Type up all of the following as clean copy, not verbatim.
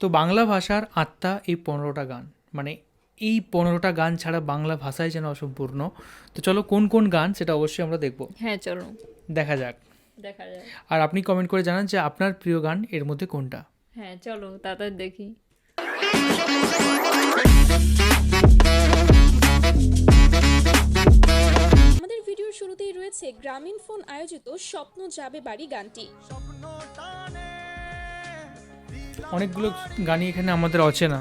তো বাংলা ভাষার আত্মা এই 15টা গান, মানে এই 15টা গান ছাড়া বাংলা ভাষাই যেন অসম্পূর্ণ। তো চলো কোন কোন গান সেটা অবশ্যই আমরা দেখব, হ্যাঁ চলো দেখা যাক। দেখা যায়। আর আপনি কমেন্ট করে জানান যে আপনার প্রিয় গান এর মধ্যে কোনটা। হ্যাঁ চলো তাড়াতাড়ি দেখি। আমাদের ভিডিওর শুরুতেই রয়েছে গ্রামীণ ফোন আয়োজিত স্বপ্ন যাবে বাড়ি গানটি। অনেকগুলো গানই এখানে আমাদের অচেনা।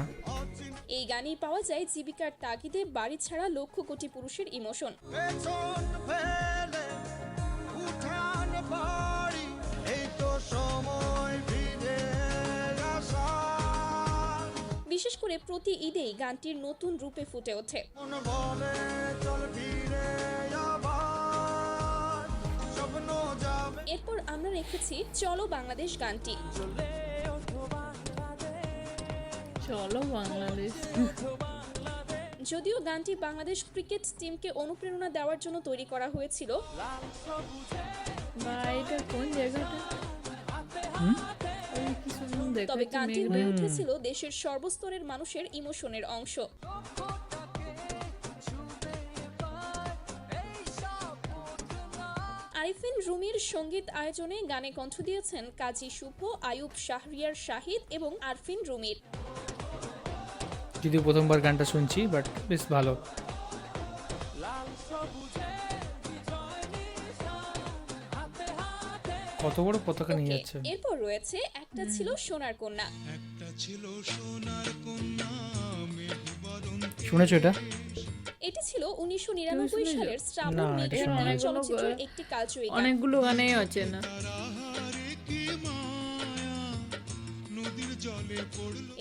এই গানেই পাওয়া যায় জীবিকার তাগিদে বাড়ি ছাড়া লক্ষ কোটি পুরুষের ইমোশন। বিশেষ করে প্রতি ঈদেই গানটির নতুন রূপে ফুটে ওঠে। এরপর আমরা রেখেছি চলো বাংলাদেশ গানটি। চলো বাংলাদেশ। যদিও গানটি বাংলাদেশ ক্রিকেট টিমকে অনুপ্রেরণা দেওয়ার জন্য তৈরি করা হয়েছিল, বা এটা কোন জায়গাটা? ওই কি সুন্দর তবে দেখাচ্ছে গানটি মেঘটা। হয়ে উঠেছিল দেশের সর্বস্তরের মানুষের ইমোশনের অংশ। আরিফিন রুমির সঙ্গীত আয়োজনে গানে কণ্ঠ দিয়েছেন কাজী শুভ, আয়ুব শাহরিয়ার শাহিদ এবং আরফিন রুমির। যদিও প্রথমবার গানটা শুনছি, বাট বেশ ভালো। কত বড় পতাকা নিয়ে যাচ্ছে। এরপর রয়েছে একটা ছিল সোনার কন্যা। শুনেছো এটা? এটি ছিল 1999 সালের শ্রাবণ না, মেঘ এটা শোনা হয়নি। চলচ্চিত্রের একটি কালজয়ী গান। অনেকগুলো গানেই আছে না।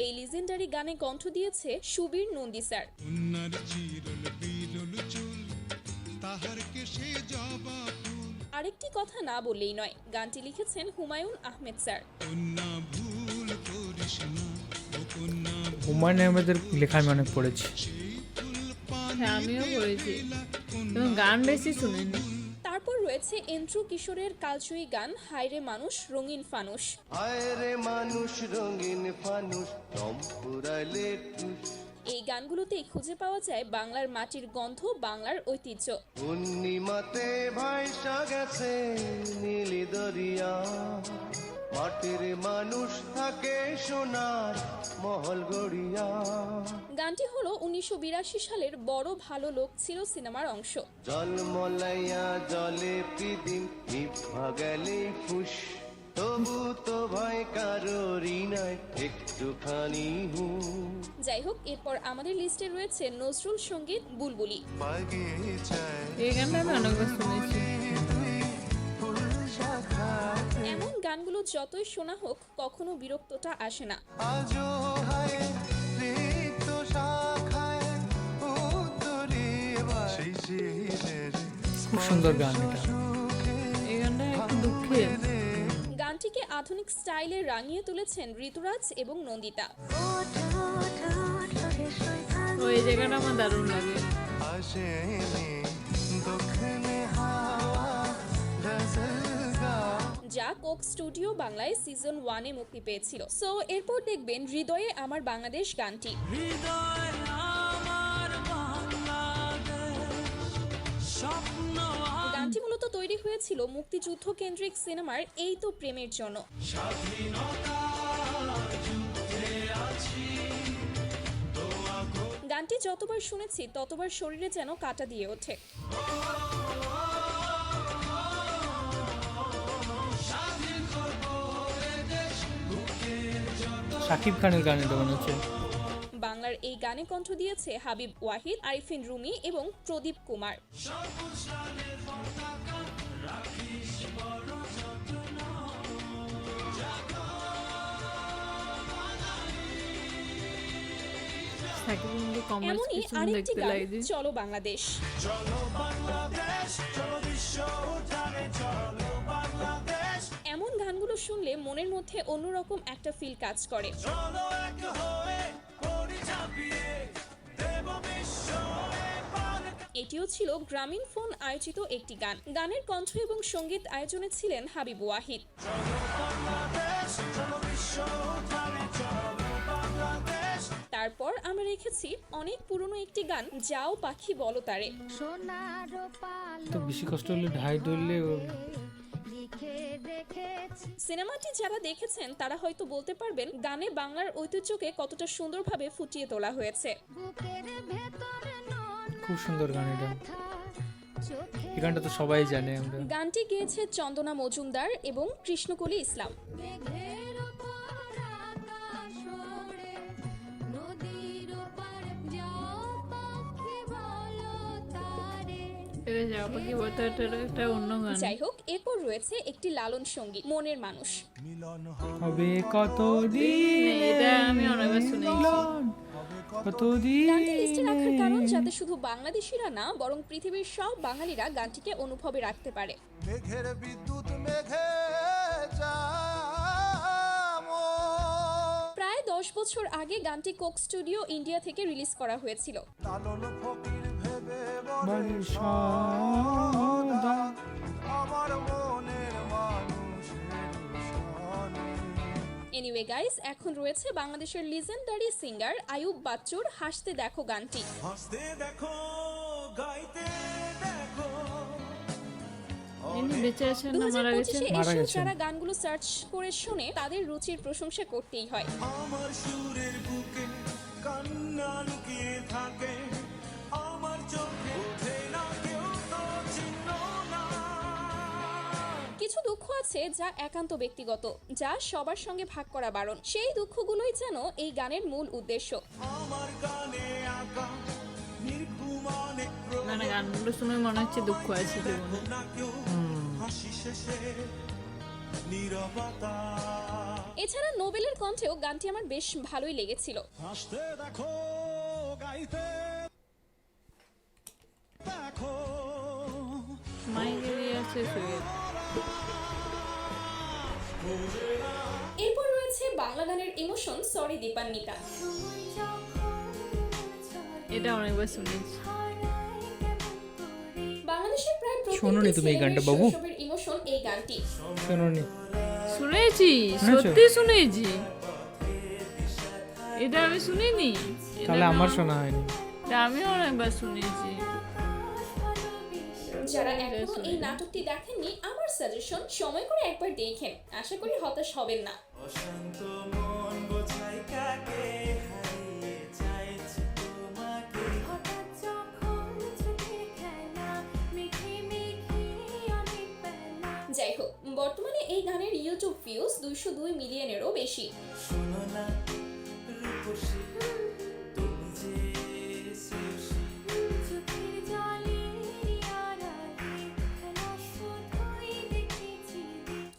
এই লিজেন্ডারি গানে কণ্ঠ দিয়েছে সুবীর নন্দী স্যার। আরেকটি কথা না বললেই নয়, গানটি লিখেছেন হুমায়ুন আহমেদ স্যার। হুমায়ুন আহমেদের লেখা আমি অনেক পড়েছি। হ্যাঁ আমিও পড়েছি এবং গান বেশি শুনিনি। তারপর রয়েছে এন্ট্রু কিশোরের কালজয়ী গান হায়রে মানুষ রঙিন ফানুস। আয়রে মানুষ রঙিন ফানুস রং পুরাইলে টুস। এই গানগুলোতেই খুঁজে পাওয়া যায় বাংলার মাটির গন্ধ, বাংলার ঐতিহ্য। পূর্ণিমাতে ভাইসা গেছে নীলি দরিয়া, মাটির মানুষ থাকে সোনার মহল গড়িয়া। গানটি হলো 1982 সালের বড় ভালো লোক ছিল সিনেমার অংশ। জল মলাইয়া জলে পিদিম নিভা গেলে ফুস, তবু তো ভয় কারোরই নাই একটুখানি হুঁ। যাই হোক, এরপর আমাদের লিস্টে রয়েছে নজরুল সঙ্গীত বুলবুলি। এই গানটা আমি অনেকবার শুনেছি। এমন গানগুলো যতই শোনা হোক কখনো বিরক্তটা আসে না। খুব সুন্দর গান এটা। এই গানটা একটু দুঃখের। গানটিকে আধুনিক স্টাইলে রাঙিয়ে তুলেছেন ঋতুরাজ এবং নন্দিতা। ওই জায়গাটা আমার দারুণ লাগে। যা কোক স্টুডিও বাংলায় সিজন 1-এ মুক্তি পেয়েছিল। সো এরপর দেখবেন হৃদয়ে আমার বাংলাদেশ গানটি। গানটি মূলত তৈরি হয়েছিল মুক্তিযুদ্ধ কেন্দ্রিক সিনেমার এই তো প্রেমের জন্য। গানটি যতবার শুনেছি ততবার শরীরে যেন কাঁটা দিয়ে ওঠে। শাকিব খানের গান এটা মনে হচ্ছে। বাংলার এই গানে কণ্ঠ দিয়েছে হাবিব ওয়াহিদ, আরিফিন রুমি এবং প্রদীপ কুমার। এমনই আরেকটি গান চলো বাংলাদেশ। এমন গানগুলো শুনলে মনের মধ্যে অন্যরকম একটা ফিল কাজ করে। এটিও ছিল গ্রামীণ ফোন আয়োজিত একটি গান। গানের কণ্ঠ এবং সঙ্গীত আয়োজনে ছিলেন হাবিব ওয়াহিদ। রেখেছি অনেক পুরনো একটি গান, যাও পাখি বলো তারে। তো বেশি কষ্ট হলে ঢাই ধরলে সিনেমাটি যারা দেখেছেন তারা হয়তো বলতে পারবেন গানে বাংলার ঐতিহ্যকে কতটা সুন্দরভাবে ফুটিয়ে তোলা হয়েছে। খুব সুন্দর গান এটা, এই গানটা তো সবাই জানে আমরা। গানটি গেয়েছে চন্দনা মজুমদার এবং কৃষ্ণকলি ইসলাম। এটা যাও পাখি বলতে একটা অন্য গান। যাই হোক, এরপর রয়েছে একটি লালন সঙ্গীত, মনের মানুষ। হবে কতদিন এটা আমি অনেকবার শুনেছি। কতদিন গানটি লিস্টে রাখার কারণ যাতে শুধু বাংলাদেশিরা না বরং পৃথিবীর সব বাঙালিরা গানটিকে অনুভবে রাখতে পারে। মেঘের বিদ্যুৎ মেঘে যাবো। প্রায় 10 বছর আগে গানটি কোক স্টুডিও ইন্ডিয়া থেকে রিলিজ করা হয়েছিল। লালন ফকির ভেবে বলে বলে সদা। আমার মনের মানুষের সনে। এনিওয়ে গাইস, এখন রয়েছে বাংলাদেশের লিজেন্ডারি সিঙ্গার আয়ুব বাচ্চুর হাসতে দেখো গানটি। হাসতে দেখো গাইতে দেখো। ইনি বেঁচে আছেন না মারা গেছেন? 2025-এ মারা এসেও গেছেন। যারা গানগুলো সার্চ করে শোনে তাদের রুচির প্রশংসা করতেই হয়। আমার সুরের বুকে কান্না লুকিয়ে থাকে, আমার চোখে ওঠে না কেউ তো চিহ্ন না। কিছু দুঃখ আছে যা একান্ত ব্যক্তিগত, যা সবার সঙ্গে ভাগ করা বারণ। সেই দুঃখগুলোই যেন এই গানের মূল উদ্দেশ্য। আমার গানে আঁকা নির্ঘুমানে না না, গানগুলো শুনে মনে হচ্ছে দুঃখ আছে জীবনে। না কেউ হাসি শেষে নীরবতা। এছাড়া নোবেলের কণ্ঠেও গানটি আমার বেশ ভালোই লেগেছিল। হাসতে দেখো গাইতে দেখো। মাইকেল আছে শুয়ে। এরপর রয়েছে বাংলা গানের ইমোশন সরি দীপান্বিতা। এটা অনেকবার শুনেছি। বাংলাদেশের প্রায় শোনোনি তুমি এই গানটা, বাবু? ইমোশন এই গানটি। শোনোনি? শুনেছি, সত্যি শুনেছি। এটা আমি শুনিনি। তাহলে আমার শোনা হয়নি। এটা আমি অনেকবার শুনেছি। যারা এখনো এই নাটকটি দেখেননি, আমার সাজেশন সময় করে একবার দেখেন, আশা করি হতাশ হবেন না। অশান্ত মন বোঝাই কাকে হারিয়ে চাইছি তোমাকে। যাই হোক, বর্তমানে এই গানের ইউটিউব ভিউজ 202 মিলিয়নেরও বেশি। শোনো না রূপসী তুমি যে শ্রেয়সী।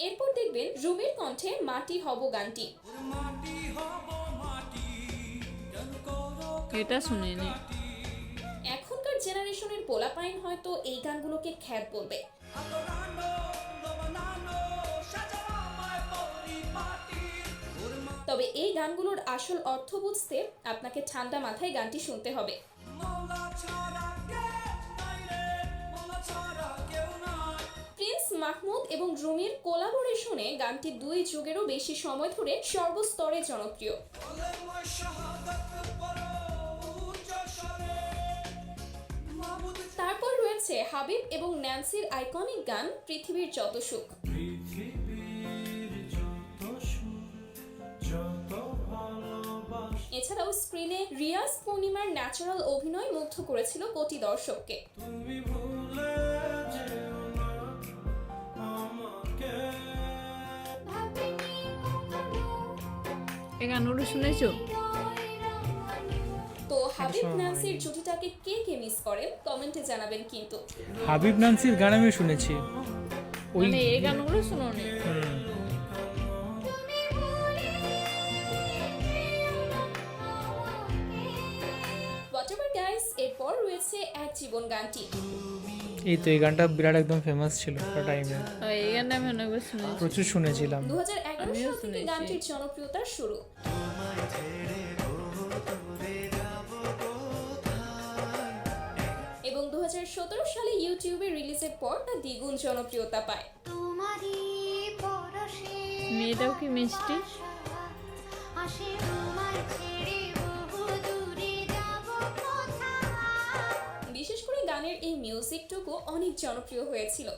এরপর দেখবেন রুমির কণ্ঠে মাটি হব গানটি। মাটি হব মাটি কেন করো। এটা শুনিনি। এখনকার জেনারেশনের পোলাপাইন হয়তো এই গানগুলোকে খ্যাত বলবে। তবে এই গানগুলোর আসল অর্থ বুঝতে আপনাকে ঠান্ডা মাথায় গানটি শুনতে হবে। প্রিন্স মাহমুদ এবং রুমির কোলাবোরেশনে গানটি 2 যুগেরও বেশি সময় ধরে সর্বস্তরে জনপ্রিয়। তারপর রয়েছে হাবিব এবং ন্যান্সির আইকনিক গান পৃথিবীর যত সুখ। এছাড়াও স্ক্রিনে রিয়াজ পূর্ণিমার ন্যাচারাল অভিনয় মুগ্ধ করেছিল কোটি দর্শককে। এই গানগুলো শুনেছো? তো হাবিব ন্যান্সির জুটিটাকে কে কে মিস করেন কমেন্টে জানাবেন কিন্তু। হাবিব নান্সির গান আমি শুনেছি, ওই মানে এই গানগুলো শুনোনি? হোয়াটএভার গাইস, এরপর রয়েছে এক জীবন গানটি। এই তো এই গানটা বিরাট একদম ফেমাস ছিল একটা টাইমে, এই গানটা আমি অনেকবার শুনেছি। প্রচুর শুনেছিলাম। 2011 আমিও সাল থেকে শুনেছি। গানটির জনপ্রিয়তার শুরু। এবং 2017 সালে ইউটিউবে রিলিজের পর তা দ্বিগুণ জনপ্রিয়তা পায়। মেয়েটাও কি মিষ্টি। সেটটুকু অনেক জনপ্রিয় হয়েছিল।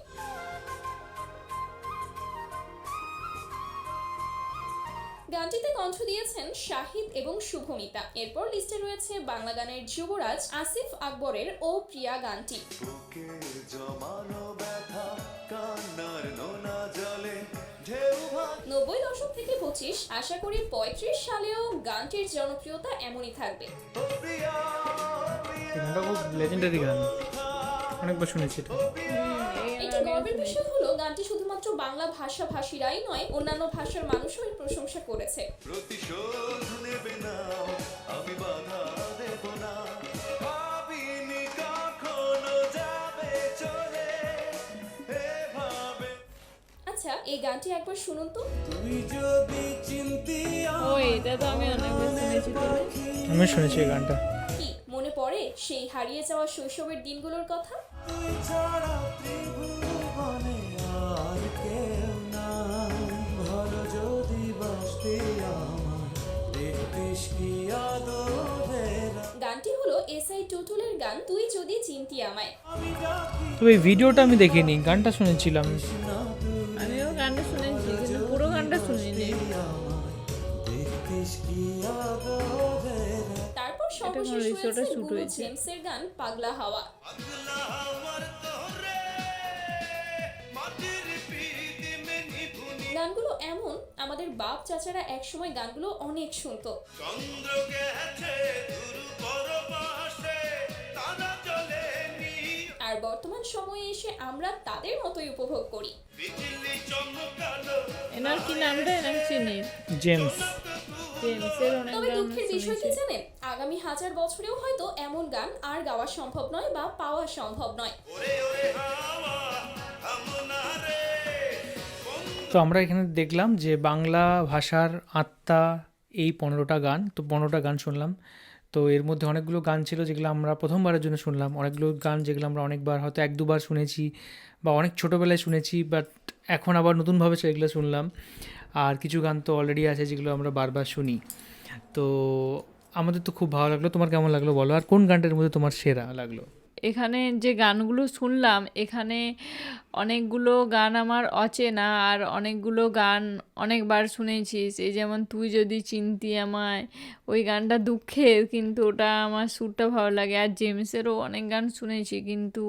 গানটিতে কণ্ঠ দিয়েছেন শাহিদ এবং শুভমিতা। এরপর লিস্টে রয়েছে বাংলা গানের যুবরাজ আসিফ আকবরের ও প্রিয়া গানটি। বুকে জমানো ব্যথা কান্নার নোনা জলে ঢেউ ভাঙ 90 দশক থেকে 25, আশা করি 35 সালেও গানটির জনপ্রিয়তা এমনই থাকবে। প্রিয়া এই গানটা খুব লেজেন্ডারি গান, অনেকবার শুনেছি এটা। একটি গর্বের বিষয় হলো গানটি শুধুমাত্র বাংলা ভাষাভাষীরাই নয়, অন্যান্য ভাষার মানুষও এর প্রশংসা করেছে। প্রতিশোধ নেবে না আমি বাধা দেব না ভাবিনি কখনো যাবে চলে এভাবে আচ্ছা, এই গানটি একবার শুনুন তো। তুই যদি চিনতি ও এটা তো আমি অনেকবার শুনেছি তবে আমি শুনেছি এই গানটা। কি মনে পড়ে সেই হারিয়ে যাওয়া শৈশবের দিনগুলোর কথা? তুই ছাড়া ত্রিভুবনে আর কেউ নাই ভালো যদি বাসতি আমার দেখতিস কি আদরের গানটি হলো এসআই টুটুলের গান তুই যদি চিনতি আমায়। আমি ডাকি তবে এই ভিডিওটা আমি দেখিনি, গানটা শুনেছিলাম। না তুই আমিও গানটা শুনেছি কিন্তু পুরো গানটা শুনিনি। দেখতিস কি আদরের তারপর সর্বশেষ রিসোর্টে রয়েছে শুট গুরু হয়েছে। জেমসের গান পাগলা হাওয়া। পাগলা আমার তোরে মাটির পিদিমে নিভুনি গানগুলো এমন, আমাদের বাপ চাচারা একসময় গানগুলো অনেক শুনতো। চন্দ্র গেছে দুরু পরবাসে তারা চলে নি আর বর্তমান সময়ে এসে আমরা তাদের মতোই উপভোগ করি। বিজলি চমকালো এনার কি নামটা এনার চিনি জেমস। জেমসের অনেক তবে গান দুঃখের বিষয় কি শুনেছি। জানেন, আগামী 1000 বছরেও হয়তো এমন গান আর গাওয়া সম্ভব নয় বা পাওয়া সম্ভব নয়। ওরে ওরে হাওয়া আমনা রে তো আমরা এখানে দেখলাম যে বাংলা ভাষার আত্মা এই 15টা গান, তো 15টা গান শুনলাম। তো এর মধ্যে অনেকগুলো গান ছিল যেগুলো আমরা প্রথমবারের জন্য শুনলাম, অনেকগুলো গান যেগুলো আমরা অনেকবার হয়তো 1-2বার শুনেছি বা অনেক ছোটোবেলায় শুনেছি, বাট এখন আবার নতুনভাবে সেগুলো শুনলাম। আর কিছু গান তো অলরেডি আছে যেগুলো আমরা বারবার শুনি। তো আমাদের তো খুব ভালো লাগলো। তোমার কেমন লাগলো বলো, আর কোন গানটার মধ্যে তোমার সেরা লাগলো? এখানে যে গানগুলো শুনলাম, এখানে অনেকগুলো গান আমার অচেনা আর অনেকগুলো গান অনেকবার শুনেছি। এই যেমন তুই যদি চিনতি আমায়, ওই গানটা দুঃখের কিন্তু ওটা আমার সুরটা ভালো লাগে। আর জেমসেরও অনেক গান শুনেছি কিন্তু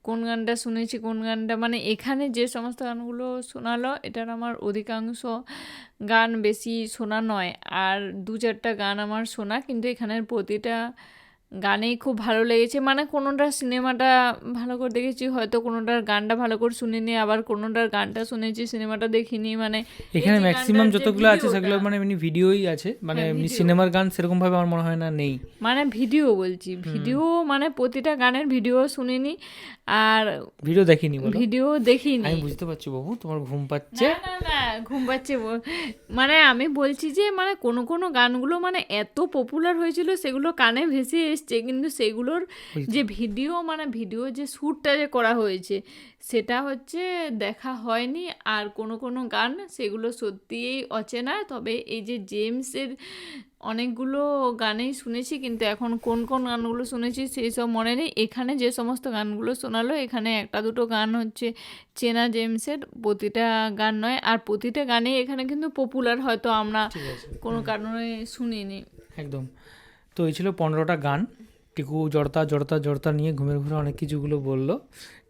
কোন গানটা শুনেছি কোন গানটা মানে এখানে যে সমস্ত গানগুলো শোনালো এটার আমার অধিকাংশ গান বেশি শোনা নয়, আর 2-4টা গান আমার শোনা, কিন্তু এখানের প্রতিটা গানেই খুব ভালো লেগেছে। মানে কোনোটার সিনেমাটা ভালো করে দেখেছি, হয়তো কোনোটার গানটা ভালো করে শুনিনি, আবার কোনোটার গানটা শুনেছি সিনেমাটা দেখিনি। মানে এখানে এই যে ম্যাক্সিমাম গানটার যে যতগুলো আছে সেগুলো ভিডিওটা, মানে এমনি ভিডিওই আছে, মানে হ্যাঁ, এমনি ভিডিও। সিনেমার গান সেরকমভাবে আমার মনে হয় না নেই। মানে ভিডিও বলছি, ভিডিও মানে প্রতিটা গানের ভিডিও শুনিনি আর ভিডিও দেখিনি বলো। ভিডিও দেখিনি। আমি বুঝতে পারছি বাবু, তোমার ঘুম পাচ্ছে। না না না ঘুম পাচ্ছে মানে আমি বলছি যে মানে কোনো কোনো গানগুলো মানে এত পপুলার হয়েছিল সেগুলো কানে ভেসে এসছে, কিন্তু সেগুলোর যে ভিডিও মানে ভিডিও যে শ্যুটটা যে করা হয়েছে সেটা হচ্ছে দেখা হয়নি। আর কোনো কোনো গান সেগুলো সত্যিই অচেনা। তবে এই যে জেমসের অনেকগুলো গানেই শুনেছি, কিন্তু এখন কোন কোন গানগুলো শুনেছি সেই সব মনে নেই। এখানে যে সমস্ত গানগুলো শোনালো এখানে 1-2টো গান হচ্ছে চেনা জেমসের, প্রতিটা গান নয়। আর প্রতিটা গানেই এখানে কিন্তু পপুলার, হয়তো আমরা ঠিক আছে, কোনো কারণে শুনিনি। একদম। তো এই ছিল 15টা গান। টিকু জড়তা জড়তা জড়তা নিয়ে ঘুমের ঘুরে অনেক কিছুগুলো বললো।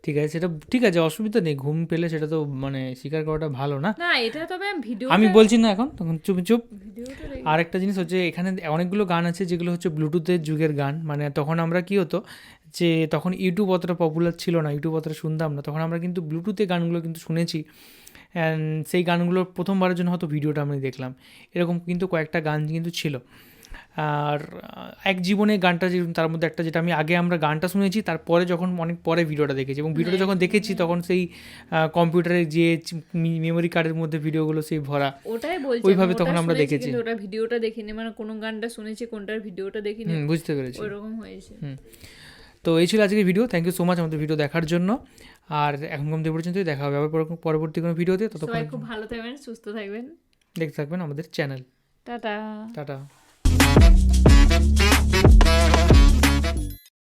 ঠিক আছে, সেটা ঠিক আছে, অসুবিধা নেই। ঘুম পেলে সেটা তো মানে স্বীকার করাটা ভালো না। না এটা তবে ভিডিও আমি বলছি না এখন, তখন চুপ চুপ। ভিডিওটা আর একটা জিনিস হচ্ছে এখানে অনেকগুলো গান আছে যেগুলো হচ্ছে ব্লুটুথের যুগের গান। মানে তখন আমরা কি হতো যে তখন ইউটিউব অতটা পপুলার ছিল না, ইউটিউব অতটা শুনতাম না, তখন আমরা কিন্তু ব্লুটুথে গানগুলো কিন্তু শুনেছি। অ্যান্ড সেই গানগুলোর প্রথমবারের জন্য হয়তো ভিডিওটা আমি দেখলাম। এরকম কিন্তু কয়েকটা গান কিন্তু ছিল। আর এক জীবনে গানটা যে তার মধ্যে একটা, যেটা আমি আগে আমরা গানটা শুনেছি তারপরে যখন অনেক পরে ভিডিওটা দেখেছি, এবং ভিডিওটা যখন দেখেছি তখন সেই কম্পিউটারে যে মেমোরি কার্ডের মধ্যে ভিডিওগুলো সেই ভরা, ওটাই বলছি ওইভাবে আমি, তখন ওটা আমরা শুনেছি, দেখেছি। কিন্তু ওটা ভিডিওটা দেখিনি। মানে কোনো গানটা শুনেছি কোনটার ভিডিওটা দেখিনি, বুঝতে পেরেছি। ওইরকম হয়েছে। তো এই ছিল আজকের video. Thank you so much আমাদের ভিডিও দেখার জন্য। আর এখন পর্যন্তই, দেখা হবে আবার পরবর্তী কোনো ভিডিওতে। ততক্ষণ সবাই খুব ভালো থাকবেন, সুস্থ থাকবেন, দেখতে থাকবেন আমাদের চ্যানেল। টাটা। টাটা।